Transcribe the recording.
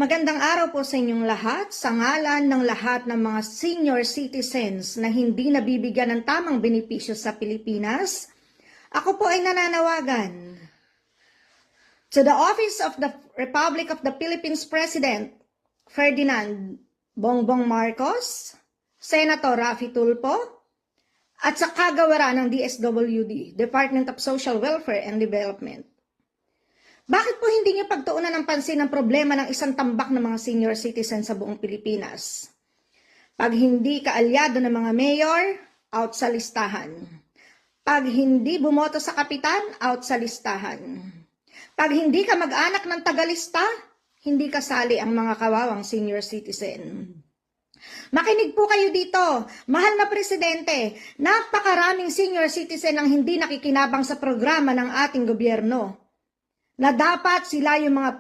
Magandang araw po sa inyong lahat. Sa ngalan ng lahat ng mga senior citizens na hindi nabibigyan ng tamang benepisyo sa Pilipinas, ako po ay nananawagan to the Office of the Republic of the Philippines President Ferdinand Bongbong Marcos, Senator Raffy Tulfo, at sa kagawaran ng DSWD, Department of Social Welfare and Development. Bakit po hindi niyo pagtuunan ng pansin ang problema ng isang tambak ng mga senior citizens sa buong Pilipinas? Pag hindi ka alyado ng mga mayor, out sa listahan. Pag hindi bumoto sa kapitan, out sa listahan. Pag hindi ka mag-anak ng tagalista, hindi kasali ang mga kawawang senior citizen. Makinig po kayo dito, mahal na presidente, napakaraming senior citizen ang hindi nakikinabang sa programa ng ating gobyerno, na dapat sila yung mga